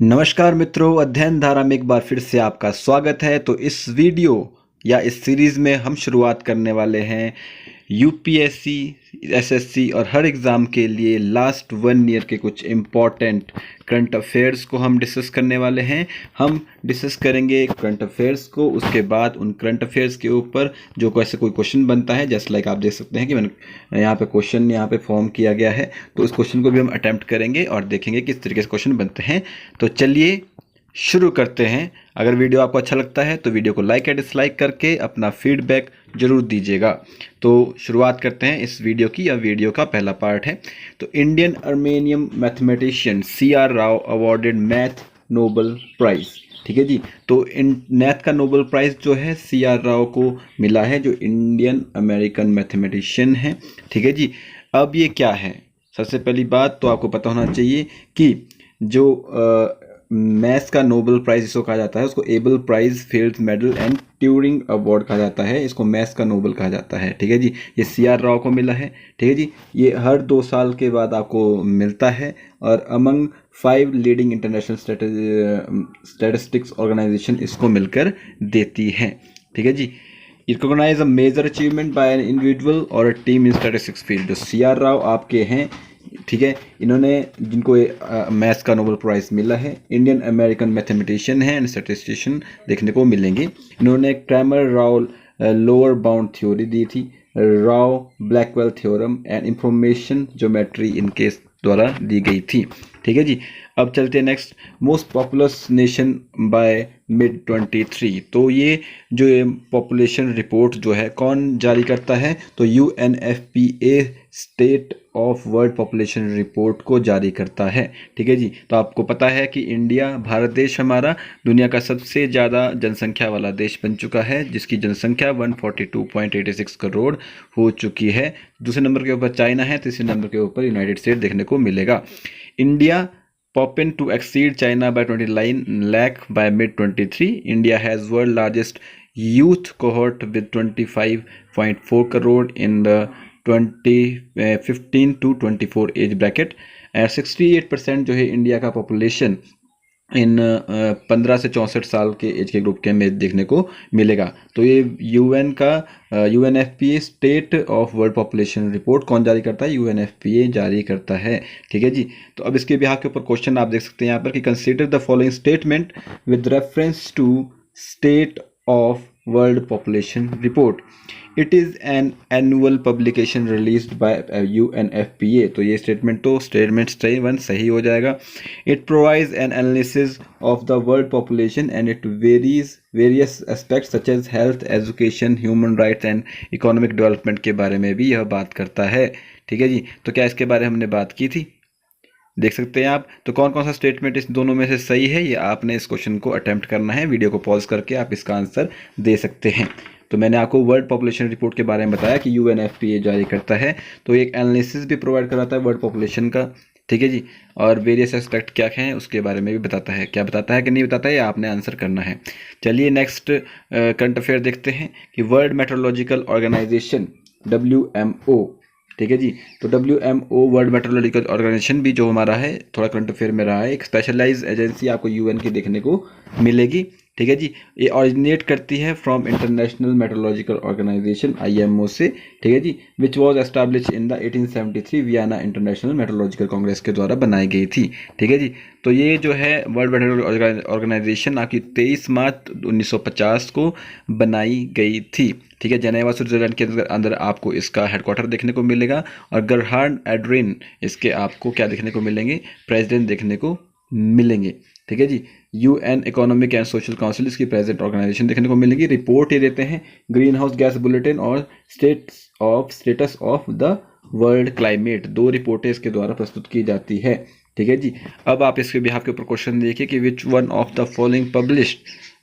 नमस्कार मित्रों, अध्ययन धारा में एक बार फिर से आपका स्वागत है। तो इस वीडियो या इस सीरीज़ में हम शुरुआत करने वाले हैं यूपीएससी, एसएससी और हर एग्ज़ाम के लिए लास्ट 1 ईयर के कुछ इम्पॉर्टेंट करंट अफेयर्स को हम डिस्कस करने वाले हैं। हम डिस्कस करेंगे करंट अफेयर्स को, उसके बाद उन करंट अफेयर्स के ऊपर जो कैसे कोई क्वेश्चन बनता है, जस्ट लाइक आप देख सकते हैं कि मैंने यहाँ पे क्वेश्चन यहाँ पे फॉर्म किया गया है। तो उस क्वेश्चन को भी हम अटैम्प्ट करेंगे और देखेंगे किस तरीके से क्वेश्चन बनते हैं। तो चलिए शुरू करते हैं। अगर वीडियो आपको अच्छा लगता है तो वीडियो को लाइक या डिसलाइक करके अपना फीडबैक जरूर दीजिएगा। तो शुरुआत करते हैं इस वीडियो की। यह वीडियो का पहला पार्ट है। तो Indian Armenian mathematician CR Rao awarded math Nobel prize. ठीक है जी। तो इन मैथ का नोबेल प्राइज जो है CR राव को मिला है, जो इंडियन अमेरिकन मैथमेटिशियन है। ठीक है जी। अब ये क्या है, सबसे पहली बात तो आपको पता होना चाहिए कि जो मैथ्स का नोबेल प्राइज इसको कहा जाता है, उसको Abel prize, Fields medal and Turing award कहा जाता है। इसको मैथ्स का नोबेल कहा जाता है। ठीक है जी। ये CR राव को मिला है। ठीक है जी। ये हर 2 साल के बाद आपको मिलता है और among 5 leading international statistics organisation इसको मिलकर देती है। ठीक है जी। Recognise a major achievement by an individual और a team in statistics field. जो CR राव आपके हैं, ठीक है, इन्होंने जिनको मैथ्स का नोबेल प्राइज मिला है, इंडियन अमेरिकन मैथमेटिशियन है एंड स्टैटिस्टिशियन देखने को मिलेंगे। इन्होंने Cramer Rao lower bound theory दी थी, Rao Blackwell theorem and information geometry इनके द्वारा दी गई थी। ठीक है जी। अब चलते हैं next, most populous nation by mid 23। तो ये जो पॉपुलेशन रिपोर्ट जो है कौन जारी करता है, तो UNFPA state of world population report को जारी करता है। ठीक है जी। तो आपको पता है कि इंडिया, भारत देश हमारा दुनिया का सबसे ज़्यादा जनसंख्या वाला देश बन चुका है, जिसकी जनसंख्या 142.86 करोड़ हो चुकी है। दूसरे नंबर के ऊपर चाइना है, तीसरे नंबर के ऊपर यूनाइटेड स्टेट देखने को मिलेगा। India popping to exceed China by 29 lakh by mid 23. India has world largest youth cohort with 25.4 crore in the 15 to 24 age bracket. 68% जो है इंडिया का पॉपुलेशन इन 15 से 64 साल के एज के ग्रुप के में देखने को मिलेगा। तो ये UNFPA state of world population report कौन जारी करता है, UNFPA जारी करता है। ठीक है जी। तो अब इसके बिहाफ के ऊपर क्वेश्चन आप देख सकते हैं यहाँ पर कि consider the following statement with reference to state of world population report. It is an annual publication released by UNFPA। तो ये स्टेटमेंट सही हो जाएगा। It provides an analysis of the world population and it various aspects such as health, education, human rights and economic development के बारे में भी यह बात करता है। ठीक है जी। तो क्या इसके बारे में हमने बात की थी, देख सकते हैं आप। तो कौन कौन सा स्टेटमेंट इस दोनों में से सही है, ये आपने इस क्वेश्चन को अटेम्प्ट करना है। वीडियो को पॉज करके आप इसका आंसर दे सकते हैं। तो मैंने आपको वर्ल्ड पॉपुलेशन रिपोर्ट के बारे में बताया कि UNFPA जारी करता है, तो एक एनालिसिस भी प्रोवाइड कराता है वर्ल्ड पॉपुलेशन का। ठीक है जी। और वेरियस एस्पेक्ट क्या हैं उसके बारे में भी बताता है। क्या बताता है कि नहीं बताता है, ये आपने आंसर करना है। चलिए नेक्स्ट करंट अफेयर देखते हैं कि वर्ल्ड मेट्रोलॉजिकल ऑर्गेनाइजेशन WMO। ठीक है जी। तो WMO वर्ल्ड मेट्रोलॉजिकल ऑर्गेनाइजेशन भी जो हमारा है, थोड़ा करंट अफेयर में रहा है, एक स्पेशलाइज एजेंसी आपको UN की देखने को मिलेगी। ठीक है जी। ये ऑरिजिनेट करती है from international meteorological organisation IMO से। ठीक है जी। Which was establish in the 1873 Vienna international meteorological congress के द्वारा बनाई गई थी। ठीक है जी। तो ये जो है वर्ल्ड मेट्रोलॉजिकल ऑर्गेनाइजेशन आपकी 23 मार्च 1950 को बनाई गई थी। ठीक है। जेनेवा स्विट्जरलैंड के अंदर आपको इसका हेडक्वार्टर देखने को मिलेगा और गरहार्ड एड्रिन इसके आपको क्या देखने को मिलेंगे, प्रेसिडेंट देखने को मिलेंगे। ठीक है जी। UN economic and social council इसकी प्रेजेंट ऑर्गेनाइजेशन देखने को मिलेगी। रिपोर्ट ये देते हैं ग्रीन हाउस गैस बुलेटिन और status of the world climate. 2 रिपोर्टें इसके द्वारा प्रस्तुत की जाती है। ठीक है जी। अब आप इसके बिहाफ के ऊपर क्वेश्चन देखिए कि which one of the following published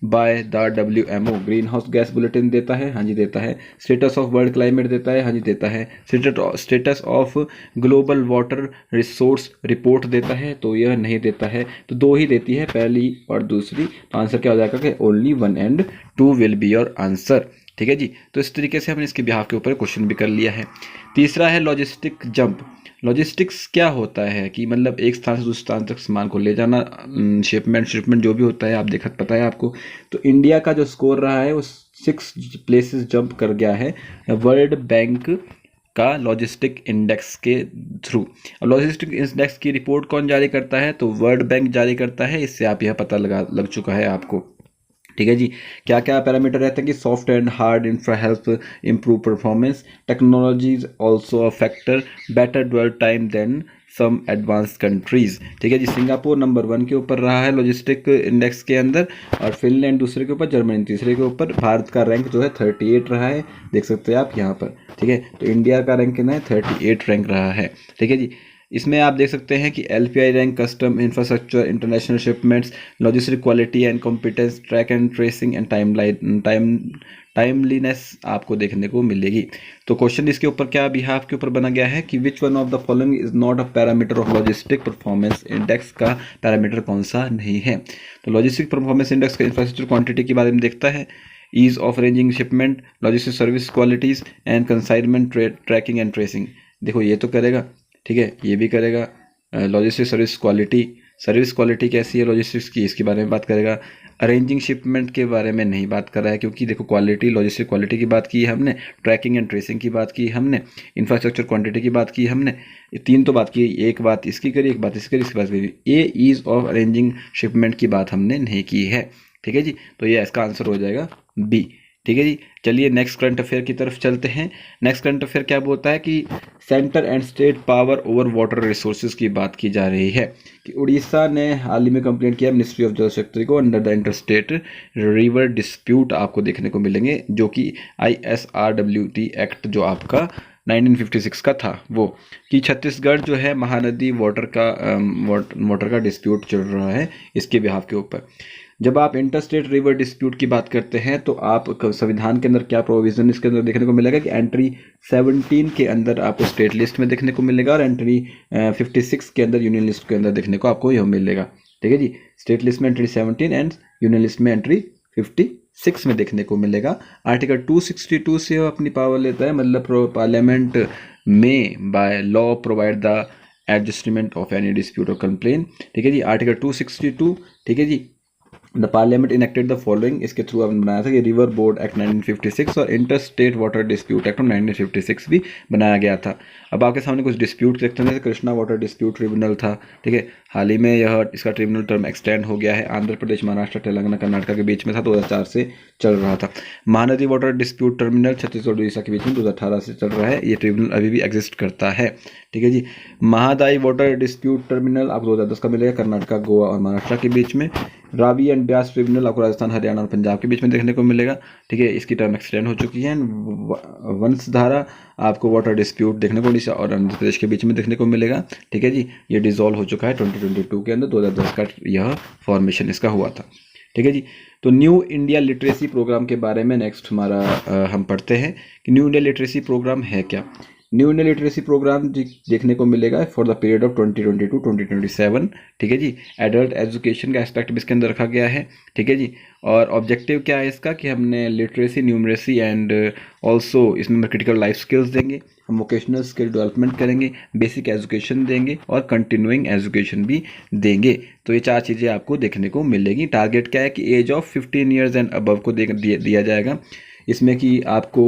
by the WMO। Green house gas bulletin देता है, हाँ जी देता है। स्टेटस ऑफ वर्ल्ड क्लाइमेट देता है, हाँ जी देता है। Status of global water resource report देता है, तो यह नहीं देता है। तो 2 ही देती है, पहली और दूसरी। तो आंसर क्या हो जाएगा कि only 1 and 2 will be your answer. ठीक है जी। तो इस तरीके से हमने इसके बिहाफ के ऊपर क्वेश्चन भी कर लिया है। तीसरा है लॉजिस्टिक जंप। लॉजिस्टिक्स क्या होता है कि मतलब एक स्थान से दूसरे स्थान तक सामान को ले जाना, शिपमेंट जो भी होता है, आप देखा पता है आपको। तो इंडिया का जो स्कोर रहा है वो 6 प्लेसेस जंप कर गया है वर्ल्ड बैंक का लॉजिस्टिक इंडेक्स के थ्रू। और लॉजिस्टिक इंडेक्स की रिपोर्ट कौन जारी करता है? तो वर्ल्ड बैंक जारी करता है। इससे आप यह पता लग चुका है आपको, ठीक है जी। क्या क्या पैरामीटर रहते हैं कि soft and hard infra help improve performance, technologies also a factor, better dwell time than some advance countries, ठीक है जी। सिंगापुर नंबर 1 के ऊपर रहा है लॉजिस्टिक इंडेक्स के अंदर, और फिनलैंड दूसरे के ऊपर, जर्मनी तीसरे के ऊपर। भारत का रैंक जो है 38 रहा है, देख सकते हैं आप यहाँ पर, ठीक है। तो इंडिया का रैंक कितना है? 38 रैंक रहा है, ठीक है जी। इसमें आप देख सकते हैं कि LPI rank, custom infrastructure, international shipments, logistic quality and competence, track and tracing and timeliness आपको देखने को मिलेगी। तो क्वेश्चन इसके ऊपर क्या बिहाफ के ऊपर बना गया है कि which one of the following is not a parameter of logistic performance index, का पैरामीटर कौन सा नहीं है? तो लॉजिस्टिक परफॉर्मेंस इंडेक्स का इंफ्रास्ट्रक्चर क्वांटिटी के बारे में देखता है, ease of arranging shipment, logistic service qualities and consignment, tracking and tracing. देखो ये तो करेगा, ठीक है, ये भी करेगा। लॉजिस्टिक सर्विस क्वालिटी कैसी है लॉजिस्टिक्स की, इसके बारे में बात करेगा। अरेंजिंग शिपमेंट के बारे में नहीं बात कर रहा है, क्योंकि देखो क्वालिटी, लॉजिस्टिक क्वालिटी की बात की है हमने, ट्रैकिंग एंड ट्रेसिंग की बात की हमने, इंफ्रास्ट्रक्चर क्वांटिटी की बात की हमने, ये 3 तो बात की, एक बात इसकी करी, एक बात इसकी करी, इसकी बात करी। ये ईज ऑफ अरेंजिंग शिपमेंट की बात हमने नहीं की है, ठीक है जी। तो ये इसका आंसर हो जाएगा बी, ठीक है जी। चलिए नेक्स्ट करंट अफेयर की तरफ चलते हैं। नेक्स्ट करंट अफेयर क्या बोलता है कि centre and state power over water resources की बात की जा रही है कि उड़ीसा ने हाल ही में कंप्लेंट किया मिनिस्ट्री ऑफ जल शक्ति को under the interstate river dispute आपको देखने को मिलेंगे, जो कि ISRWT एक्ट जो आपका 1956 का था, वो कि छत्तीसगढ़ जो है महानदी वाटर का डिस्प्यूट चल रहा है इसके बिहाफ के ऊपर। जब आप इंटरस्टेट रिवर डिस्प्यूट की बात करते हैं तो आप संविधान के अंदर क्या प्रोविजन इसके अंदर देखने को मिलेगा कि एंट्री 17 के अंदर आपको स्टेट लिस्ट में देखने को मिलेगा, और एंट्री 56 के अंदर यूनियन लिस्ट के अंदर देखने को आपको यह मिलेगा, ठीक है जी। स्टेट लिस्ट में एंट्री 17 एंड यूनियन लिस्ट में एंट्री 56 में देखने को मिलेगा। आर्टिकल 262 से अपनी पावर लेता है, मतलब पार्लियामेंट में by law provide the adjustment of any dispute और कंप्लेन, ठीक है जी। आर्टिकल 262, ठीक है जी। The parliament enacted the following, इसके थ्रू आपने बनाया था कि रिवर बोर्ड एक्ट 1956 और inter state water dispute act 1956 भी बनाया गया था। अब आपके सामने कुछ डिस्प्यूट देखते हैं, जैसे कृष्णा वाटर डिस्प्यूट ट्रिब्यूनल था, ठीक है, हाल ही में इसका ट्रिब्यूनल टर्म एक्सटेंड हो गया है, आंध्र प्रदेश, महाराष्ट्र, तेलंगाना, कर्नाटक के बीच में था, 2004 से चल रहा था। Mahanadi water dispute terminal Chhattisgarh Orissa के बीच में 2018 से चल रहा है, ये ट्रिब्यूनल अभी भी एग्जिस्ट करता है, ठीक है जी। महादाई वाटर डिस्प्यूट टर्मिनल आपको 2010 का मिलेगा, कर्नाटक, गोवा और महाराष्ट्र के बीच में। रावी एंड ब्यास ट्रिब्यूनल आपको राजस्थान, हरियाणा और पंजाब के बीच में देखने को मिलेगा, ठीक है, इसकी टर्म एक्सटेंड हो चुकी है। वंशधारा आपको वाटर डिस्प्यूट देखने को उड़ीसा और आंध्र प्रदेश के बीच में देखने को मिलेगा, ठीक है जी। ये डिसॉल्व हो चुका है 2022 के अंदर, 2010 का यह फॉर्मेशन इसका हुआ था, ठीक है जी। तो न्यू इंडिया लिटरेसी प्रोग्राम के बारे में नेक्स्ट हमारा हम पढ़ते हैं कि न्यू इंडिया लिटरेसी प्रोग्राम है क्या। न्यू इंडिया लिटरेसी प्रोग्राम देखने को मिलेगा फॉर द पीरियड ऑफ 2022-2027, ठीक है जी। एडल्ट एजुकेशन का एस्पेक्ट भी इसके अंदर रखा गया है, ठीक है जी। और ऑब्जेक्टिव क्या है इसका कि हमने लिटरेसी, न्यूमरेसी एंड ऑल्सो इसमें क्रिटिकल लाइफ स्किल्स देंगे, हम वोकेशनल स्किल डेवलपमेंट करेंगे, बेसिक एजुकेशन देंगे और कंटिन्यूइंग एजुकेशन भी देंगे। तो ये 4 चीज़ें आपको देखने को मिलेगी। टारगेट क्या है कि age of 15 years and above को दिया जाएगा। इसमें कि आपको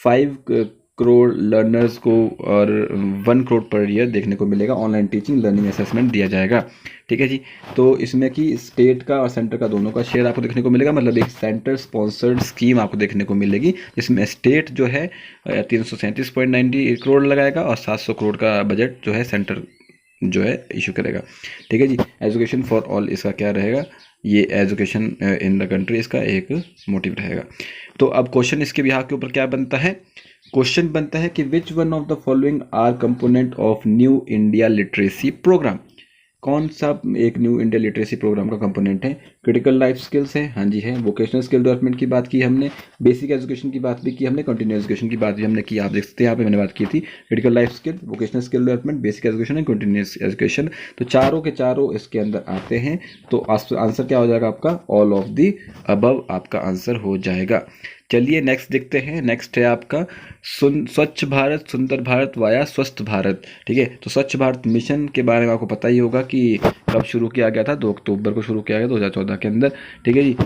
5 करोड़ लर्नर्स को और 1 करोड़ पर ईयर देखने को मिलेगा। ऑनलाइन टीचिंग, लर्निंग असेसमेंट दिया जाएगा, ठीक है जी। तो इसमें कि स्टेट का और सेंटर का दोनों का शेयर आपको देखने को मिलेगा, मतलब एक सेंटर स्पॉन्सर्ड स्कीम आपको देखने को मिलेगी, जिसमें स्टेट जो है 337.90 करोड़ लगाएगा और 700 करोड़ का बजट जो है सेंटर जो है इशू करेगा, ठीक है जी। एजुकेशन फॉर ऑल इसका क्या रहेगा, ये एजुकेशन इन द कंट्री इसका एक मोटिव रहेगा। तो अब क्वेश्चन इसके बिहार के ऊपर क्या बनता है, क्वेश्चन बनता है कि which one of the following are component of new India literacy program. कौन सा एक न्यू इंडिया लिटरेसी प्रोग्राम का कंपोनेंट है? क्रिटिकल लाइफ स्किल्स है, हाँ जी है। वोकेशनल स्किल डेवलपमेंट की बात की हमने, बेसिक एजुकेशन की बात भी की हमने, कंटिन्यूअस एजुकेशन की बात भी हमने की, आप देख सकते हैं यहाँ पे मैंने बात की थी। Critical life skill, vocational skill development, basic education and continuous education, तो चारों के चारों इसके अंदर आते हैं। तो आंसर क्या हो जाएगा आपका? ऑल ऑफ द अबव आपका आंसर हो जाएगा, चलिए नेक्स्ट देखते हैं। नेक्स्ट है आपका स्वच्छ भारत सुंदर भारत वाया स्वस्थ भारत। ठीक है, तो स्वच्छ भारत मिशन के बारे में आपको पता ही होगा कि कब शुरू किया गया था। 2 अक्टूबर को शुरू किया गया 2014 के अंदर। ठीक है जी।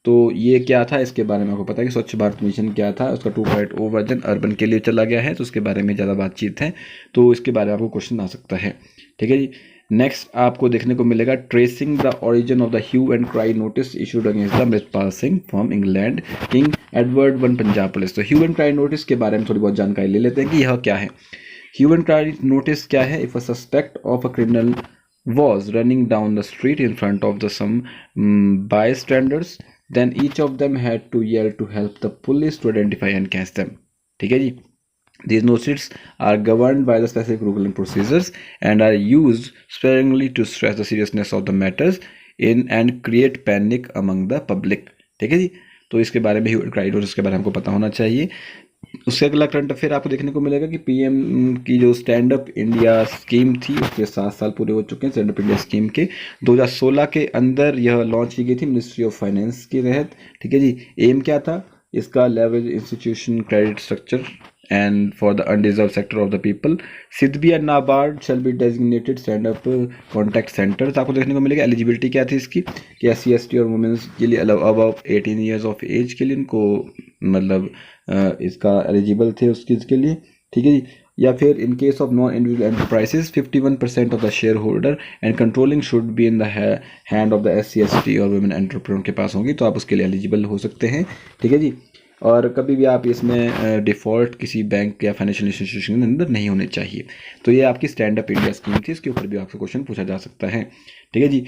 तो ये क्या था, इसके बारे में आपको पता है कि स्वच्छ भारत मिशन क्या था। उसका 2.0 वर्जन अर्बन के लिए चला गया है, तो उसके बारे में ज़्यादा बातचीत है, तो इसके बारे में आपको क्वेश्चन आ सकता है। ठीक है जी। नेक्स्ट आपको देखने को मिलेगा tracing the origin of the hue and cry notice issued against the Amritpal Singh from England King Edward one Punjab police. तो ह्यू एंड क्राई नोटिस के बारे में थोड़ी बहुत जानकारी ले लेते हैं कि यह क्या है। ह्यू एंड क्राई नोटिस क्या है? If a suspect of a criminal was running down the street in front of the some bystanders, then each of them had to yell to help the police to identify and catch them. ठीक है जी। These notices are governed by the specific rules and procedures and are used sparingly to stress the seriousness of the matters in and create panic among the public. ठीक है जी। तो इसके बारे में ह्यू and cry notice के बारे में हमको पता होना चाहिए। उससे अगला करंट अफेयर आपको देखने को मिलेगा कि पीएम की जो स्टैंड अप इंडिया स्कीम थी उसके 7 साल पूरे हो चुके हैं। स्टैंड अप इंडिया स्कीम के 2016 के अंदर यह लॉन्च की गई थी मिनिस्ट्री ऑफ फाइनेंस के तहत। ठीक है जी। एम क्या था इसका? Leverage institution credit structure and for the undeserved sector of the people. SIDBI and NABARD shall be designated stand up contact centers। आपको देखने को मिलेगा। एलिजिबिलिटी क्या थी इसकी कि SC/ST और वुमेन्स के लिए अबव 18 ईयर्स ऑफ एज के लिए इनको मतलब इसका एलिजिबल थे उस चीज़ के लिए। ठीक है जी। या फिर in case of non individual enterprises 51% of the share holder and controlling should be in the hand of the SC/ST और वुमेन एंटरप्रेन्योर के पास होंगी, तो आप उसके लिए एलिजिबल हो सकते हैं। ठीक है जी। और कभी भी आप इसमें डिफ़ॉल्ट किसी बैंक या फाइनेंशियल इंस्टीट्यूशन के अंदर नहीं होने चाहिए। तो ये आपकी स्टैंड अप इंडिया स्कीम थी, इसके ऊपर भी आपसे क्वेश्चन पूछा जा सकता है। ठीक है जी।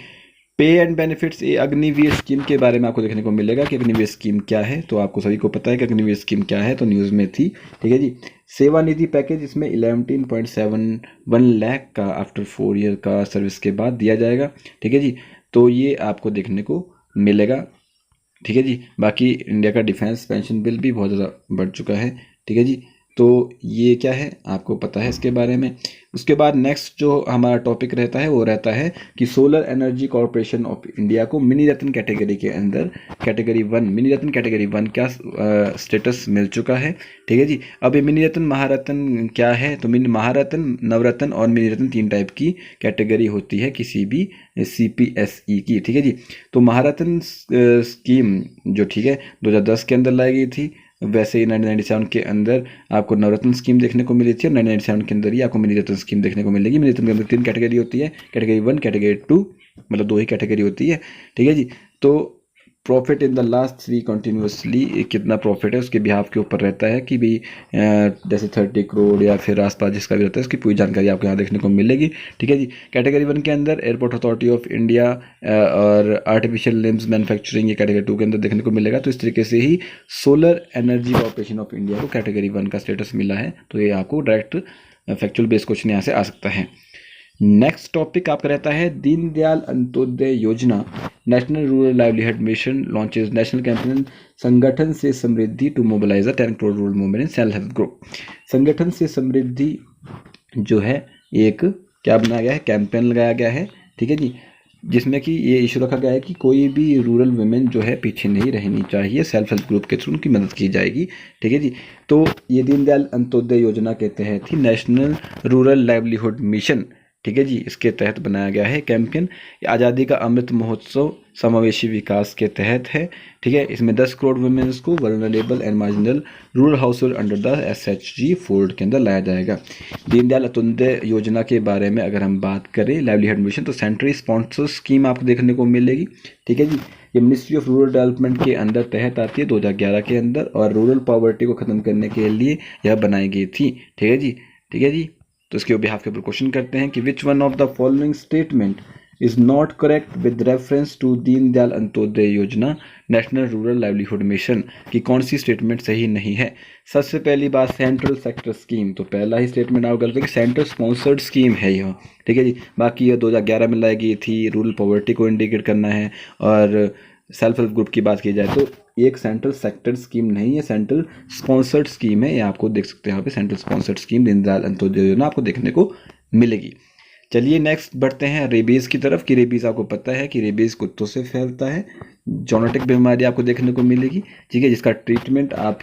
पे एंड बेनिफिट्स, ये अग्निवीर स्कीम के बारे में आपको देखने को मिलेगा कि अग्निवीर स्कीम क्या है। तो आपको सभी को पता है कि अग्निवीर स्कीम क्या है, तो न्यूज़ में थी। ठीक है जी। सेवा निधि पैकेज, इसमें 11.71 लाख का आफ्टर 4 ईयर का सर्विस के बाद दिया जाएगा। ठीक है जी। तो ये आपको देखने को मिलेगा। ठीक है जी। बाकी इंडिया का डिफेंस पेंशन बिल भी बहुत ज़्यादा बढ़ चुका है। ठीक है जी। तो ये क्या है आपको पता है इसके बारे में। उसके बाद नेक्स्ट जो हमारा टॉपिक रहता है वो रहता है कि solar energy corporation of India को मिनी रत्न कैटेगरी के अंदर कैटेगरी 1 मिनी रत्न कैटेगरी 1 क्या स्टेटस मिल चुका है। ठीक है जी। अब ये मिनी रत्न महारत्न क्या है? तो मिनी महारत्न, नवरत्न और मिनी रत्न 3 टाइप की कैटेगरी होती है किसी भी CPSE की। ठीक है जी। तो महारत्न स्कीम जो ठीक है 2010 के अंदर लाई गई थी, वैसे ही 1997 के अंदर आपको नवरत्न स्कीम देखने को मिली थी और 1997 के अंदर ही आपको मिनी रत्न स्कीम देखने को मिलेगी। मिनी रत्न के अंदर 3 कैटेगरी होती है, कैटेगरी 1 कैटेगरी 2, मतलब 2 ही कैटेगरी होती है। ठीक है जी। तो profit in the last 3 continuously कितना प्रॉफिट है उसके बिहाफ के ऊपर रहता है कि भाई जैसे 30 करोड़ या फिर आसपास जिसका भी रहता है उसकी पूरी जानकारी आपको यहाँ देखने को मिलेगी। ठीक है जी। कैटेगरी 1 के अंदर एयरपोर्ट अथॉरिटी ऑफ इंडिया और आर्टिफिशियल लिम्स मैन्युफैक्चरिंग ये कैटेगरी 2 के अंदर देखने को मिलेगा। तो इस तरीके से ही solar energy corporation of India को कैटेगरी 1 का स्टेटस मिला है। तो ये आपको डायरेक्ट फैक्चुअल बेस्ड क्वेश्चन यहाँ से आ सकता है। नेक्स्ट टॉपिक आपका रहता है Deendayal Antyodaya Yojana national rural livelihood mission launches national campaign Sangathan se Samriddhi to mobilise 10 crore rural women in self help group. Sangathan se समृद्धि जो है एक क्या बनाया गया है, कैंपेन लगाया गया है। ठीक है जी। जिसमें कि ये इशू रखा गया है कि कोई भी रूरल वुमेन जो है पीछे नहीं रहनी चाहिए, सेल्फ हेल्प ग्रुप के थ्रू उनकी मदद की जाएगी। ठीक है जी। तो ये दीनदयाल अंत्योदय योजना के तहत ही नेशनल रूरल लाइवलीहुड मिशन, ठीक है जी, इसके तहत बनाया गया है कैंपेन। आज़ादी का अमृत महोत्सव समावेशी विकास के तहत है। ठीक है। इसमें 10 करोड़ वुमेन्स को vulnerable and marginal rural house hold under the SHG fold के अंदर लाया जाएगा। दीनदयाल अंत्योदय योजना के बारे में अगर हम बात करें लाइवलीहुड मिशन, तो सेंट्रल स्पॉन्सर स्कीम आपको देखने को मिलेगी। ठीक है जी। ये मिनिस्ट्री ऑफ रूरल डेवलपमेंट के अंदर तहत आती है 2011 के अंदर, और रूरल पॉवर्टी को ख़त्म करने के लिए यह बनाई गई थी। ठीक है जी। ठीक है जी। तो इसके बिहाफ के ऊपर क्वेश्चन करते हैं कि which one of the following statement is not correct with reference to Deendayal Antyodaya Yojana national rural livelihood mission, की कौन सी स्टेटमेंट सही नहीं है। सबसे पहली बात सेंट्रल सेक्टर स्कीम, तो पहला ही स्टेटमेंट आप गलत है कि सेंट्रल स्पॉन्सर्ड स्कीम है यह। ठीक है जी। बाकी यह 2011 में लाई गई थी, रूरल पॉवर्टी को इंडिकेट करना है, और सेल्फ हेल्प ग्रुप की बात की जाए तो एक सेंट्रल सेक्टर स्कीम नहीं है, सेंट्रल स्पॉन्सर्ड स्कीम है। ये आपको देख सकते हैं यहाँ पे central sponsored scheme Deendayal Antyodaya योजना आपको देखने को मिलेगी। चलिए नेक्स्ट बढ़ते हैं रेबीज़ की तरफ कि रेबीज़ आपको पता है कि रेबीज़ कुत्तों से फैलता है। जोनोटिक बीमारी आपको देखने को मिलेगी, ठीक है, जिसका ट्रीटमेंट आप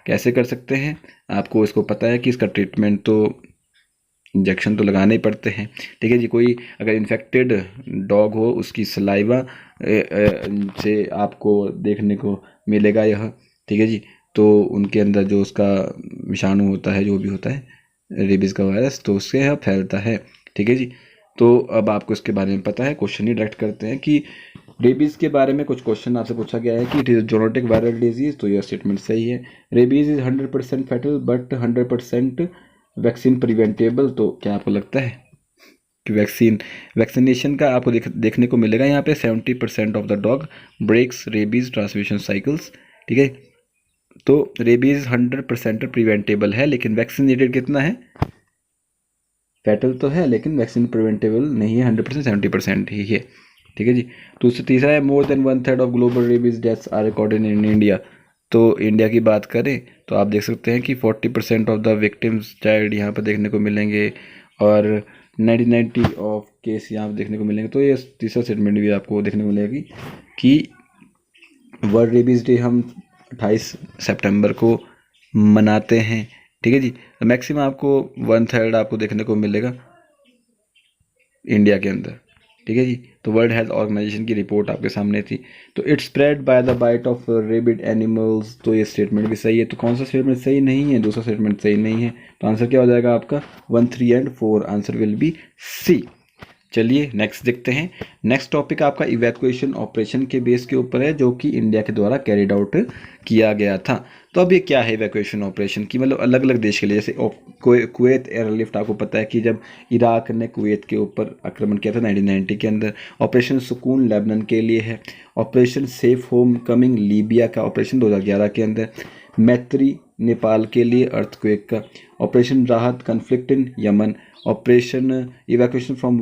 कैसे कर सकते हैं, आपको इसको पता है कि इसका ट्रीटमेंट तो इंजेक्शन तो लगाने ही पड़ते हैं, ठीक है जी। कोई अगर इन्फेक्टेड डॉग हो उसकी सलाइवा से आपको देखने को मिलेगा यह, ठीक है जी। तो उनके अंदर जो उसका विषाणु होता है, जो भी होता है रेबीज़ का वायरस, तो उससे यह फैलता है, ठीक है जी। तो अब आपको इसके बारे में पता है। क्वेश्चन ही डायरेक्ट करते हैं कि रेबीज़ के बारे में कुछ क्वेश्चन आपसे पूछा गया है कि it is zoonotic viral disease, तो यह स्टेटमेंट सही है। Rabies is 100% fatal but 100% vaccine preventable, तो क्या आपको लगता है कि वैक्सीनेशन का आपको देखने को मिलेगा यहाँ पे 70% of the dog breaks rabies transmission cycles, ठीक है। तो रेबीज़ 100% प्रिवेंटेबल है, लेकिन वैक्सीनेटेड कितना है, फैटल तो है लेकिन वैक्सीन प्रिवेंटेबल नहीं है, 100%, 70% ही है, ठीक है जी। तो उससे तीसरा है more than 1/3 of global rabies deaths are recorded in India. तो इंडिया की बात करें तो आप देख सकते हैं कि 40% ऑफ द विक्टिम्स चाइल्ड यहाँ पर देखने को मिलेंगे और 90 ऑफ केस यहाँ पर देखने को मिलेंगे। तो ये तीसरा स्टेटमेंट भी आपको देखने को मिलेगी कि वर्ल्ड रेबीज डे हम 28 सितंबर को मनाते हैं, ठीक है जी। तो मैक्सिमम आपको 1/3 आपको देखने को मिलेगा इंडिया के अंदर, ठीक है जी। तो वर्ल्ड हेल्थ ऑर्गेनाइजेशन की रिपोर्ट आपके सामने थी। तो it's spread by the bite of rabid animals, तो ये स्टेटमेंट भी सही है। तो कौन सा स्टेटमेंट सही नहीं है, दूसरा स्टेटमेंट सही नहीं है। तो आंसर क्या हो जाएगा आपका 1, 3 and 4, answer will be C. चलिए नेक्स्ट देखते हैं। नेक्स्ट टॉपिक आपका इवैक्यूएशन ऑपरेशन के बेस के ऊपर है, जो कि इंडिया के द्वारा कैरिड आउट किया गया था। तो अब ये क्या है इवैक्यूएशन ऑपरेशन की, मतलब अलग अलग देश के लिए, जैसे कुवैत एयरलिफ्ट, आपको पता है कि जब इराक ने कुवैत के ऊपर आक्रमण किया था 1990 के अंदर। ऑपरेशन सुकून लेबनान के लिए है। Operation safe home coming Libya का ऑपरेशन 2011 के अंदर। मैत्री नेपाल के लिए अर्थक्वेक का। ऑपरेशन राहत conflict in Yemen. Operation evacuation from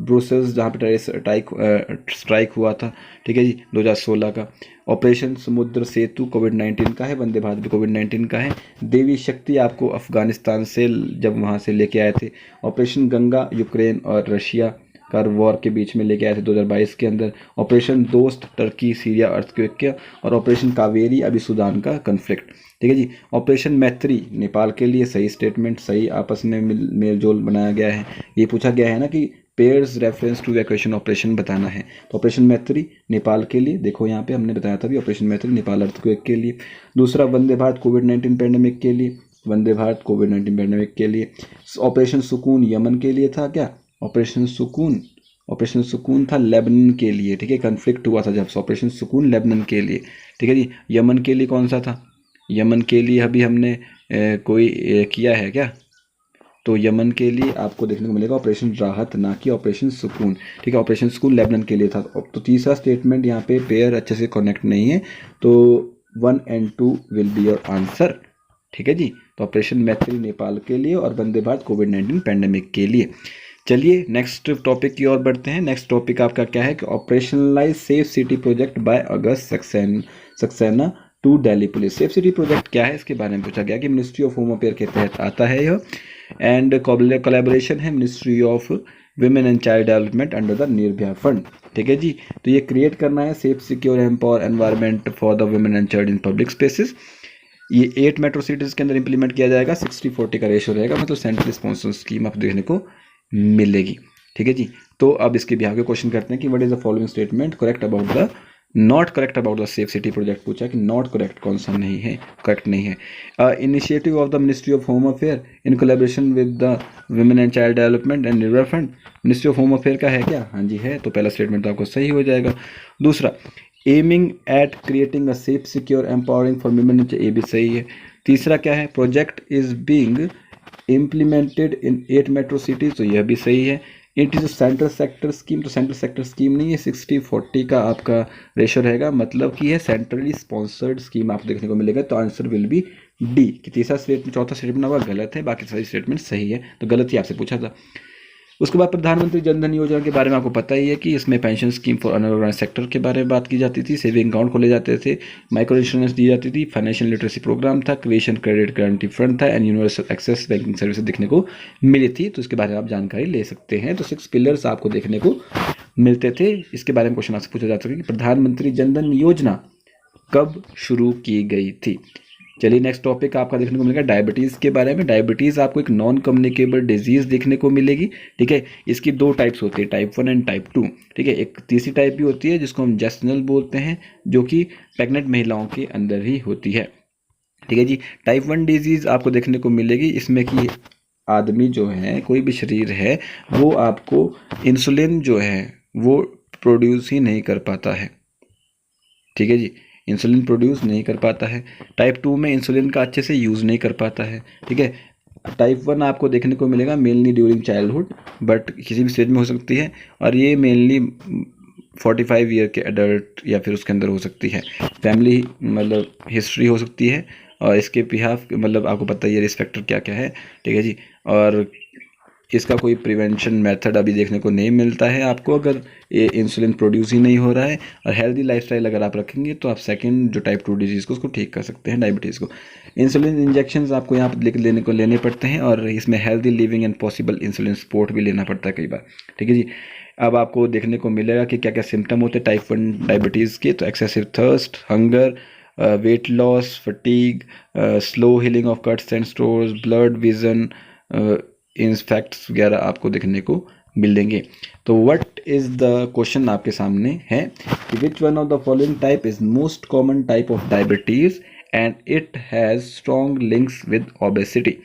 Brussels, जहाँ पे स्ट्राइक हुआ था, ठीक है जी, 2016 का। ऑपरेशन समुद्र सेतु कोविड-19 का है। वंदे भारत भी कोविड-19 का है। देवी शक्ति आपको अफगानिस्तान से जब वहाँ से लेके आए थे। ऑपरेशन गंगा यूक्रेन और रशिया का वॉर के बीच में लेके आए थे 2022 के अंदर। ऑपरेशन दोस्त टर्की सीरिया अर्थक्वेक का। और ऑपरेशन कावेरी अभी सूडान का कन्फ्लिक्ट, ठीक है जी। ऑपरेशन मैत्री नेपाल के लिए सही स्टेटमेंट, सही आपस में मेल जोल बनाया गया है। ये पूछा गया है ना कि pairs reference to evacuation operation बताना है। तो ऑपरेशन मैत्री नेपाल के लिए, देखो यहाँ पे हमने बताया था भी, ऑपरेशन मैत्री नेपाल अर्थक्वेक के लिए। दूसरा वंदे भारत कोविड-19 पैंडेमिक के लिए, वंदे भारत कोविड-19 पैंडेमिक के लिए। ऑपरेशन सुकून यमन के लिए था क्या, ऑपरेशन सुकून था लेबनान के लिए, ठीक है, कन्फ्लिक्ट हुआ था जब, ऑपरेशन सुकून लेबनान के लिए, ठीक है जी। यमन के लिए कौन सा था, यमन के लिए अभी हमने किया है क्या, तो यमन के लिए आपको देखने को मिलेगा ऑपरेशन राहत, ना कि ऑपरेशन सुकून, ठीक है। ऑपरेशन सुकून लेबनान के लिए था। तो तीसरा स्टेटमेंट यहाँ पे पेयर अच्छे से कनेक्ट नहीं है, तो 1 and 2 will be your answer, ठीक है जी। तो ऑपरेशन मैत्री नेपाल के लिए और वंदे भारत कोविड-19 पैंडेमिक के लिए। चलिए नेक्स्ट टॉपिक की ओर बढ़ते हैं। नेक्स्ट टॉपिक आपका क्या है कि operationalize safe city project by August Saxena to Delhi police. Safe city project क्या है, इसके बारे में पूछा गया कि मिनिस्ट्री ऑफ होम अफेयर के तहत आता है यह, एंड कोलैबोरेशन है ministry of women and child development under the Nirbhaya fund, ठीक है जी। तो ये क्रिएट करना है safe secure empower environment for the women and child in public spaces. ये 8 मेट्रो सिटीज़ के अंदर इंप्लीमेंट किया जाएगा। 60-40 का रेशो रहेगा, मतलब सेंट्रल स्पॉन्सर स्कीम आपको देखने को मिलेगी, ठीक है जी। तो अब इसके बिहार के क्वेश्चन करते हैं कि what is the following statement correct about the, not correct about the safe city project पूछा कि नॉट करेक्ट कौन सा नहीं है, करेक्ट नहीं है। Initiative of the ministry of home affair in collaboration with the women and child development and Nirbhaya fund, ministry of home affair का है क्या, हाँ जी है। तो पहला स्टेटमेंट तो आपको सही हो जाएगा। दूसरा aiming at creating a safe secure empowering for women, ये भी सही है। तीसरा क्या है, project is being implemented in 8 metro cities, तो यह भी सही है। It is central sector scheme, तो सेंट्रल सेक्टर स्कीम नहीं है, 60-40 का आपका रेशो रहेगा, मतलब कि है सेंट्रली स्पॉन्सर्ड स्कीम आपको देखने को मिलेगा। तो आंसर विल बी डी कि तीसरा स्टेटमेंट, चौथा स्टेटमेंट आपका गलत है, बाकी सारी स्टेटमेंट सही है, तो गलत ही आपसे पूछा था। उसके बाद प्रधानमंत्री जनधन योजना के बारे में आपको पता ही है कि इसमें pension scheme for unorganised sector के बारे में बात की जाती थी, सेविंग अकाउंट खोले जाते थे, माइक्रो इंश्योरेंस दी जाती थी, फाइनेंशियल लिटरेसी प्रोग्राम था, क्रिएशन क्रेडिट गारंटी फंड था, and universal access banking service देखने को मिली थी। तो इसके बारे में आप जानकारी ले सकते हैं। तो 6 पिलर्स आपको देखने को मिलते थे। इसके बारे में क्वेश्चन आपसे पूछा जा सकता है कि प्रधानमंत्री जन धन योजना कब शुरू की गई थी। चलिए नेक्स्ट टॉपिक आपका देखने को मिलेगा डायबिटीज़ के बारे में। डायबिटीज़ आपको एक नॉन कम्युनिकेबल डिजीज़ देखने को मिलेगी, ठीक है। इसकी दो टाइप्स होती है, टाइप 1 एंड टाइप 2, ठीक है। एक तीसरी टाइप भी होती है जिसको हम जेस्टनल बोलते हैं, जो कि प्रेग्नेंट महिलाओं के अंदर ही होती है, ठीक है जी। टाइप 1 डिजीज़ आपको देखने को मिलेगी, इसमें कि आदमी जो है, कोई भी शरीर है, वो आपको इंसुलिन जो है वो प्रोड्यूस ही नहीं कर पाता है, ठीक है जी। इंसुलिन प्रोड्यूस नहीं कर पाता है। टाइप 2 में इंसुलिन का अच्छे से यूज़ नहीं कर पाता है, ठीक है। टाइप 1 आपको देखने को मिलेगा मेनली ड्यूरिंग चाइल्डहुड, बट किसी भी स्टेज में हो सकती है, और ये मेनली 45 ईयर के एडल्ट या फिर उसके अंदर हो सकती है। फैमिली मतलब हिस्ट्री हो सकती है, और इसके बिहाफ मतलब आपको पता ही है रिस्क फैक्टर क्या क्या है, ठीक है जी। और इसका कोई प्रिवेंशन मेथड अभी देखने को नहीं मिलता है आपको, अगर ये इंसुलिन प्रोड्यूस ही नहीं हो रहा है। और हेल्दी लाइफस्टाइल अगर आप रखेंगे तो आप सेकंड जो टाइप 2 डिजीज़ को उसको ठीक कर सकते हैं, डायबिटीज़ को। इंसुलिन इंजेक्शंस आपको यहाँ पर लेने पड़ते हैं, और इसमें healthy living and possible insulin support भी लेना पड़ता है कई बार, ठीक है जी। अब आपको देखने को मिलेगा कि क्या क्या सिम्टम होते हैं टाइप 1 डायबिटीज़ के। तो excessive thirst, hunger, weight loss, fatigue, slow healing of cuts and sores, blurred vision, infections वगैरह आपको देखने को मिलेंगे। तो व्हाट इज द क्वेश्चन आपके सामने है कि which one of the following type is most common type of diabetes and it has strong links with obesity.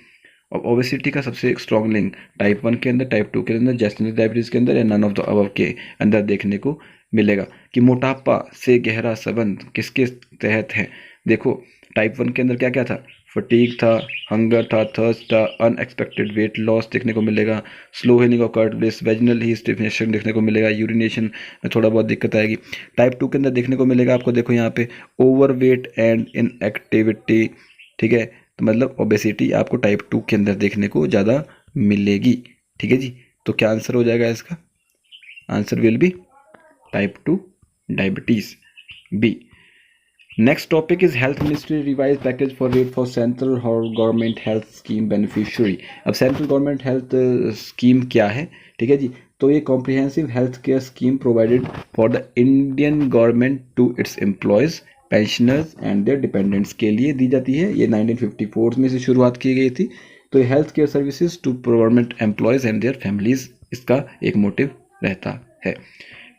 और ओबेसिटी का सबसे स्ट्रॉन्ग लिंक टाइप 1 के अंदर, टाइप 2 के अंदर, जेस्टनल डायबिटीज के अंदर, या नन ऑफ द अबव के अंदर देखने को मिलेगा। कि मोटापा से गहरा संबंध किसके तहत है। देखो टाइप 1 के अंदर क्या क्या था, फटीग था, हंगर था, थर्स्ट था, अनएक्सपेक्टेड वेट लॉस देखने को मिलेगा, slow healing of cartilage, vaginal ही स्टिफनेशन देखने को मिलेगा, यूरिनेशन में थोड़ा बहुत दिक्कत आएगी। टाइप 2 के अंदर देखने को मिलेगा आपको, देखो यहाँ पे ओवरवेट एंड इनएक्टिविटी, ठीक है। तो मतलब ओबेसिटी आपको टाइप 2 के अंदर देखने को ज़्यादा मिलेगी, ठीक है जी। तो क्या आंसर हो जाएगा इसका, answer will be type 2 diabetes, B. Next topic is Health Ministry revised package for rate for central government health scheme beneficiary। अब सेंट्रल गवर्नमेंट हेल्थ स्कीम क्या है, ठीक है जी। तो ये comprehensive health care scheme provided for the Indian government to its employees, pensioners and their dependents के लिए दी जाती है। ये 1954 में से शुरुआत की गई थी। तो ये health care services to government employees and their families, इसका एक मोटिव रहता है,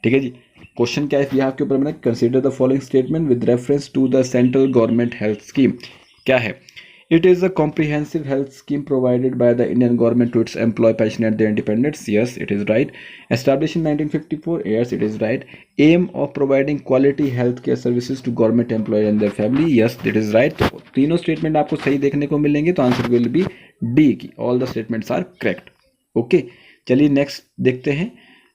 ठीक है जी। क्वेश्चन क्या है यहाँ के ऊपर, मैंने consider the following statement with reference to the central government health scheme. क्या है, it is a comprehensive health scheme provided by the Indian government to its employee pensioner their independents, yes it is right. Establish in 1954, yes it is right. Aim of providing quality health care services to government employee and their family, yes it is right. तो तीनों statement आपको सही देखने को मिलेंगे, तो answer will be D की all the statements are correct, okay. चलिए नेक्स्ट देखते हैं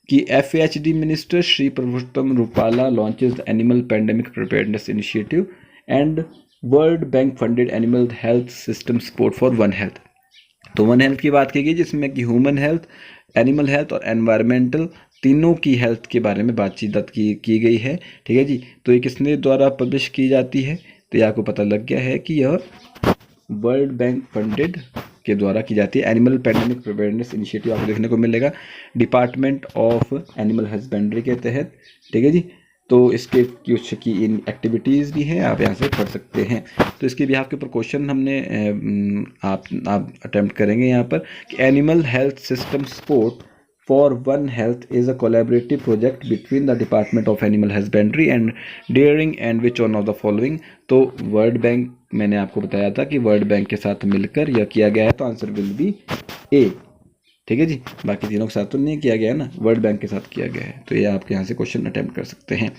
कि FAHD minister Shri Purushottam Rupala launches the animal pandemic preparedness initiative and World Bank funded animal health system support for one health. तो वन हेल्थ की बात की गई जिसमें कि ह्यूमन हेल्थ, एनिमल हेल्थ और एनवायरमेंटल तीनों की हेल्थ के बारे में बातचीत की गई है, ठीक है जी। तो ये किसने द्वारा पब्लिश की जाती है, तो ये आपको पता लग गया है कि यह वर्ल्ड बैंक फंडेड के द्वारा की जाती है। एनिमल पैंडेमिक प्रिपेयर्डनेस इनिशिएटिव आपको देखने को मिलेगा डिपार्टमेंट ऑफ एनिमल हस्बेंड्री के तहत, ठीक है जी। तो इसके कुछ की इन एक्टिविटीज़ भी हैं, आप यहाँ से पढ़ सकते हैं। तो इसके भी आपके ऊपर क्वेश्चन हमने आप अटेम्प्ट करेंगे यहाँ पर कि animal health system support for one health is a collaborative project between the department of animal husbandry and dairying and which one of the following. तो वर्ल्ड बैंक मैंने आपको बताया था कि वर्ल्ड बैंक के साथ मिलकर यह किया गया है, तो आंसर विल बी ए, ठीक है जी। बाकी तीनों के साथ तो नहीं किया गया ना, वर्ल्ड बैंक के साथ किया गया है। तो ये आपके यहाँ से क्वेश्चन अटेम्प्ट कर सकते हैं।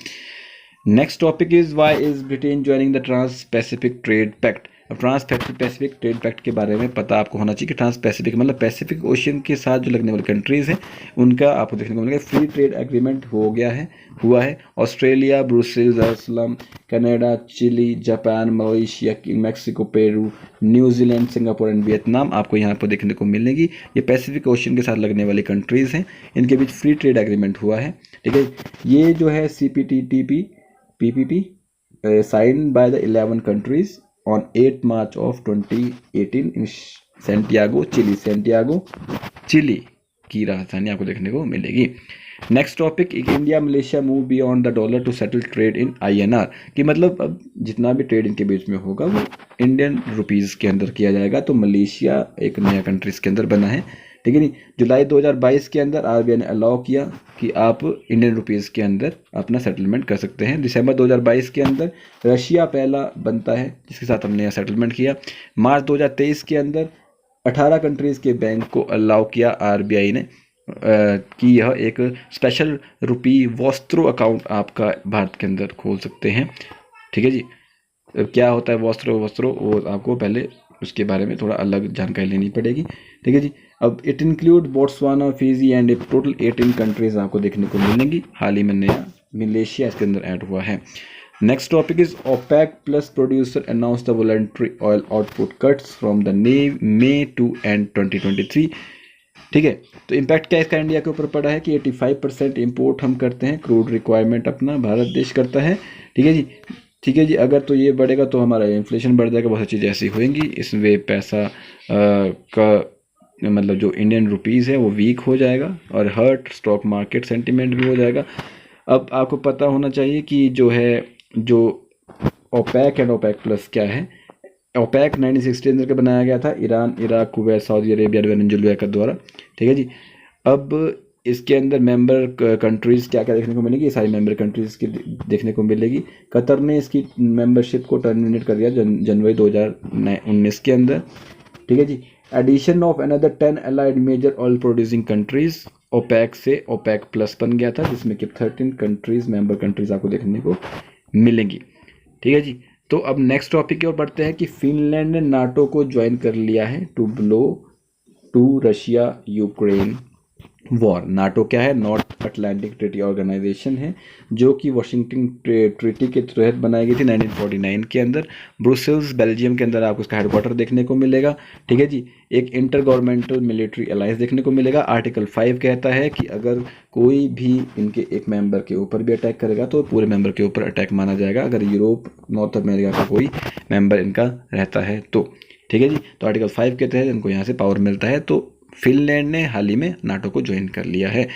Next topic is why is Britain joining the trans Pacific trade pact. अब ट्रांस पैसिफिक ट्रेड पैक्ट के बारे में पता आपको होना चाहिए कि ट्रांस पैसिफिक मतलब पैसिफिक ओशियन के साथ जो लगने वाली कंट्रीज़ हैं उनका आपको देखने को मिलेगा फ्री ट्रेड एग्रीमेंट हुआ है। Australia, Brussels, Jerusalem, Canada, Chile, Japan, Malaysia, Mexico, Peru, New Zealand, Singapore and Vietnam आपको यहाँ पर देखने को मिलेगी। ये पैसिफिक ओशियन के साथ लगने वाली कंट्रीज़ हैं, इनके बीच फ्री ट्रेड एग्रीमेंट हुआ है, ठीक है। ये जो है CPTPP signed by the 11 countries on 8 March of 2018 in Santiago Chile की राजधानी आपको देखने को मिलेगी। Next topic, India Malaysia move beyond the dollar to settle trade in INR, कि मतलब अब जितना भी ट्रेड इनके बीच में होगा वो इंडियन रुपीज़ के अंदर किया जाएगा। तो मलेशिया एक नया कंट्री इसके अंदर बना है, ठीक है नहीं। जुलाई 2022 के अंदर RBI ने अलाउ किया कि आप इंडियन रुपीज़ के अंदर अपना सेटलमेंट कर सकते हैं। दिसंबर 2022 के अंदर रशिया पहला बनता है जिसके साथ हमने यह सेटलमेंट किया। मार्च 2023 के अंदर 18 कंट्रीज़ के बैंक को अलाउ किया RBI ने कि यह एक स्पेशल रुपी वॉस्त्रो अकाउंट आपका भारत के अंदर खोल सकते हैं, ठीक है जी। क्या होता है वॉस्त्रो वो आपको पहले उसके बारे में थोड़ा अलग जानकारी लेनी पड़ेगी, ठीक है जी। अब it include Botswana, Fiji and total 18 countries आपको देखने को मिलेंगी। हाल ही में नया मलेशिया इसके अंदर ऐड हुआ है। Next topic is OPEC plus producer announce the voluntary oil output cuts from the May to end 2023, ठीक है। तो इम्पैक्ट क्या इसका इंडिया के ऊपर पड़ा है कि 85% इम्पोर्ट हम करते हैं, क्रूड रिक्वायरमेंट अपना भारत देश करता है, ठीक है जी। ठीक है जी, अगर तो ये बढ़ेगा तो हमारा इन्फ्लेशन बढ़ जाएगा, बहुत सी चीज़ें ऐसी होंगी, इसमें पैसा का मतलब जो इंडियन रुपीज़ है वो वीक हो जाएगा और हर्ट स्टॉक मार्केट सेंटिमेंट भी हो जाएगा। अब आपको पता होना चाहिए कि जो ओपेक एंड ओपेक प्लस क्या है। ओपेक 1960 अंदर का बनाया गया था Iran, Iraq, Kuwait, Saudi Arabia, Venezuela के द्वारा, ठीक है जी। अब इसके अंदर मेंबर कंट्रीज़ क्या क्या देखने को मिलेगी, ये सारी मेंबर कंट्रीज़ की देखने को मिलेगी। कतर ने इसकी मेंबरशिप को टर्मिनेट कर दिया जनवरी 2019 के अंदर, ठीक है जी। Addition of another 10 allied major oil producing countries OPEC से ओपेक प्लस बन गया था, जिसमें कि 13 कंट्रीज मेंबर कंट्रीज आपको देखने को मिलेंगी, ठीक है जी। तो अब नेक्स्ट टॉपिक की ओर बढ़ते हैं कि फिनलैंड ने नाटो को ज्वाइन कर लिया है to blow to Russia Ukraine war. NATO क्या है, नॉर्थ अटलांटिक ट्रीटी ऑर्गेनाइजेशन है, जो कि वाशिंगटन ट्रीटी के तहत बनाई गई थी 1949 के अंदर। ब्रुसेल्स बेल्जियम के अंदर आपको इसका हेडक्वार्टर देखने को मिलेगा, ठीक है जी। एक इंटर गवर्नमेंटल मिलिट्री अलायंस देखने को मिलेगा। आर्टिकल 5 कहता है कि अगर कोई भी इनके एक मेंबर के ऊपर भी अटैक करेगा तो पूरे मेंबर के ऊपर अटैक माना जाएगा, अगर यूरोप नॉर्थ अमेरिका का कोई मेंबर इनका रहता है तो, ठीक है जी। तो आर्टिकल 5 के तहत इनको यहाँ से पावर मिलता है। तो फिनलैंड ने हाल ही में नाटो को ज्वाइन कर लिया है।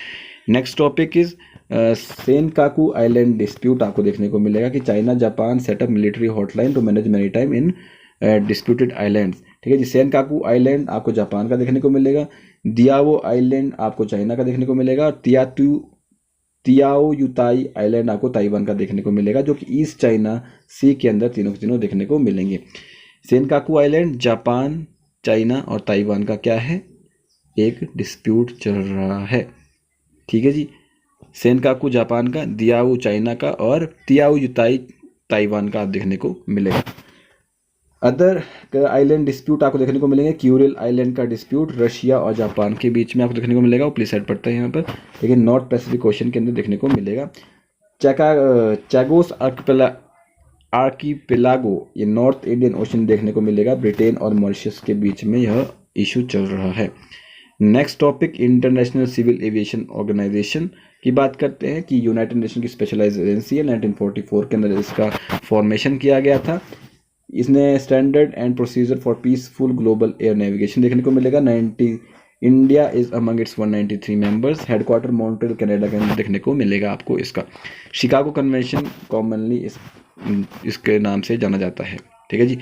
Next topic is Senkaku island dispute आपको देखने को मिलेगा कि China Japan set up military hotline to manage maritime in disputed islands, ठीक है जी। सेनकाकू आइलैंड आपको जापान का देखने को मिलेगा, दियाओ आइलैंड आपको चाइना का देखने को मिलेगा, और तियाओ युताई आइलैंड आपको ताइवान का देखने को मिलेगा, जो कि ईस्ट चाइना सी के अंदर तीनों के तीनों देखने को मिलेंगे। सेनकाकू आइलैंड जापान, चाइना और ताइवान का क्या है, एक डिस्प्यूट चल रहा है, ठीक है जी। सेनकाकू जापान का, दियाओ चाइना का और तियाओ युताई ताइवान का आप देखने को मिलेगा। अदर आइलैंड डिस्प्यूट आपको देखने को मिलेंगे, क्यूरिल आइलैंड का डिस्प्यूट रशिया और जापान के बीच में आपको देखने को मिलेगा, वो प्लीज साइड पड़ता है यहाँ पर, लेकिन नॉर्थ पैसिफिक ओशन के अंदर देखने को मिलेगा। चैगोस आर्कीपेलागो, ये नॉर्थ इंडियन ओशन देखने को मिलेगा, ब्रिटेन और मॉरिशस के बीच में यह इशू चल रहा है। Next topic International Civil Aviation Organization की बात करते हैं कि यूनाइटेड नेशन की स्पेशलाइज्ड एजेंसी है, 1944 के अंदर इसका फॉर्मेशन किया गया था। इसने standard and procedure for peaceful global air navigation देखने को मिलेगा। India is among it's 193 members. Headquarter Montreal Canada के अंदर देखने को मिलेगा आपको इसका। शिकागो कन्वेंशन कॉमनली इसके नाम से जाना जाता है, ठीक है जी।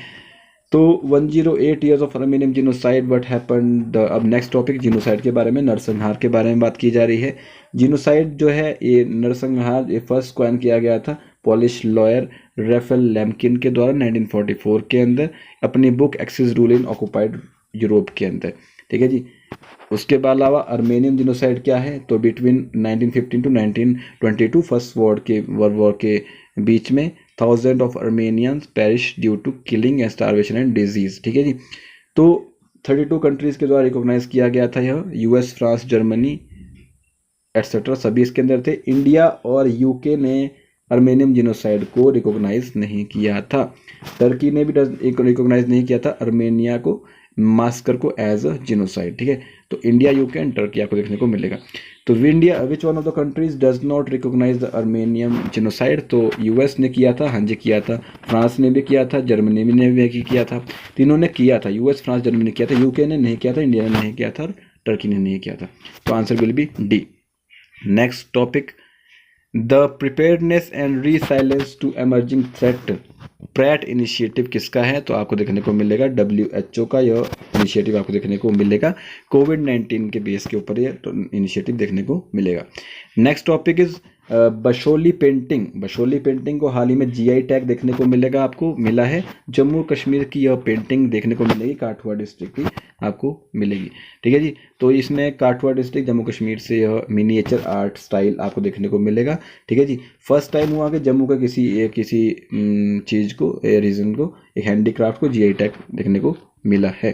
तो 108 years of Armenian genocide what happened. अब नेक्स्ट टॉपिक जिनोसाइड के बारे में, नरसंहार के बारे में बात की जा रही है। जिनोसाइड जो है ये नरसंहार ये फर्स्ट कॉइन किया गया था पॉलिश लॉयर रेफेल लैम्किन के द्वारा 1944 के अंदर अपनी book axis rule in occupied Europe के अंदर, ठीक है जी। उसके अलावा अर्मेनियन जिनोसाइड क्या है, तो between 1915 to 1922 First World War के बीच में 1000 of Armenians perish due to killing and starvation and disease, ठीक है जी। तो 32 कंट्रीज के द्वारा रिकॉग्नाइज किया गया था यह, यूएस, फ्रांस, जर्मनी एटसेट्रा सभी इसके अंदर थे। इंडिया और यूके ने अर्मेनियन जिनोसाइड को रिकॉग्नाइज नहीं किया था। टर्की ने भी रिकॉग्नाइज नहीं किया था अर्मेनिया को, मास्कर को एज अ जिनोसाइड, ठीक है। तो इंडिया, यूके एंड टर्की आपको देखने को मिलेगा। तो India which one of the countries does not recognise the Armenian genocide, तो यूएस ने किया था, हाँ जी किया था, फ्रांस ने भी किया था, जर्मनी ने भी किया था, तीनों ने किया था, यूएस, फ्रांस, जर्मनी ने किया था, यूके ने नहीं किया था, इंडिया ने नहीं किया था और टर्की ने नहीं किया था। तो answer will be D. Next topic, the preparedness and resilience to emerging threat, PRET initiative किसका है? तो आपको देखने को मिलेगा WHO का यह इनिशिएटिव आपको देखने को मिलेगा। कोविड-19 के बेस के ऊपर ये इनिशिएटिव देखने को मिलेगा। Next topic is Basohli painting. Basohli painting को हाल ही में GI टैग देखने को मिलेगा, आपको मिला है। जम्मू कश्मीर की यह पेंटिंग देखने को मिलेगी, काठुआ डिस्ट्रिक्ट की आपको मिलेगी। ठीक है जी, तो इसमें काठुआ डिस्ट्रिक्ट जम्मू कश्मीर से यह मिनिएचर आर्ट स्टाइल आपको देखने को मिलेगा। ठीक है जी, फर्स्ट टाइम हुआ कि जम्मू का किसी चीज़ को, रीजन को, एक हैंडीक्राफ्ट को GI टैग देखने को मिला है।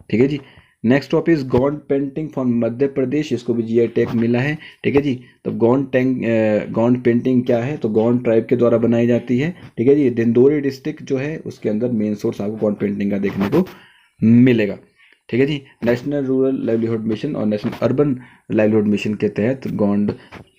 ठीक है जी, next topic is Gond painting from Madhya Pradesh, इसको भी GI टैग मिला है। ठीक है जी, तो गोंड पेंटिंग क्या है? तो गोंड ट्राइब के द्वारा बनाई जाती है। ठीक है जी, दिंदोरी डिस्ट्रिक्ट जो है उसके अंदर मेन सोर्स आपको गोंड पेंटिंग का देखने को मिलेगा। ठीक है जी, नेशनल रूरल लाइवलीहुड मिशन और नेशनल अर्बन लाइवलीहुड मिशन के तहत गोंड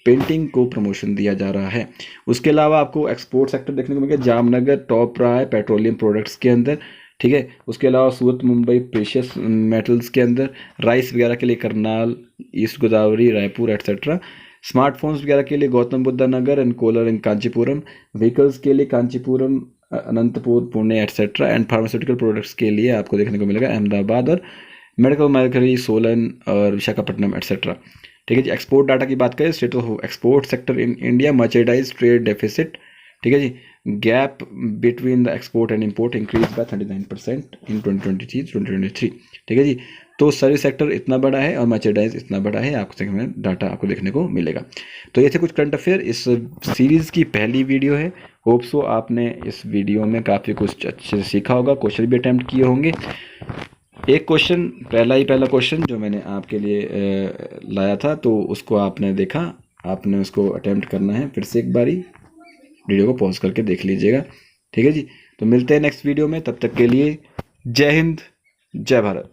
पेंटिंग को प्रमोशन दिया जा रहा है। उसके अलावा आपको एक्सपोर्ट सेक्टर देखने को मिलेगा, जामनगर टॉप रहा है पेट्रोलियम प्रोडक्ट्स के अंदर। ठीक है, उसके अलावा सूरत मुंबई प्रेशियस मेटल्स के अंदर, राइस वगैरह के लिए Karnal, East Godavari, Raipur etcetera. Smartphones वगैरह के लिए Gautam Buddha Nagar and Kolar in Kanchipuram. Vehicles के लिए Kanchipuram, Anantapur, Pune etcetera. And pharmaceutical products के लिए आपको देखने को मिलेगा अहमदाबाद और मेडिकल मरकरी, सोलन और विशाखापट्टनम एट्सेट्रा। ठीक है जी, एक्सपोर्ट डाटा की बात करें, state of export sector in India, merchandise trade deficit. ठीक है जी, gap between the export and import increase by 39% in 2023। ठीक है जी, तो सर्विस सेक्टर इतना बड़ा है और मर्चेंडाइज इतना बड़ा है, आपको डाटा आपको देखने को मिलेगा। तो ये थे कुछ करंट अफेयर, इस सीरीज़ की पहली वीडियो है। होप सो आपने इस वीडियो में काफ़ी कुछ अच्छे से सीखा होगा, क्वेश्चन भी अटैम्प्ट किए होंगे। एक क्वेश्चन, पहला क्वेश्चन जो मैंने आपके लिए लाया था, तो उसको आपने देखा, आपने उसको अटैम्प्ट करना है। फिर से एक बारी वीडियो को पॉज करके देख लीजिएगा। ठीक है जी, तो मिलते हैं नेक्स्ट वीडियो में, तब तक के लिए जय हिंद, जय भारत।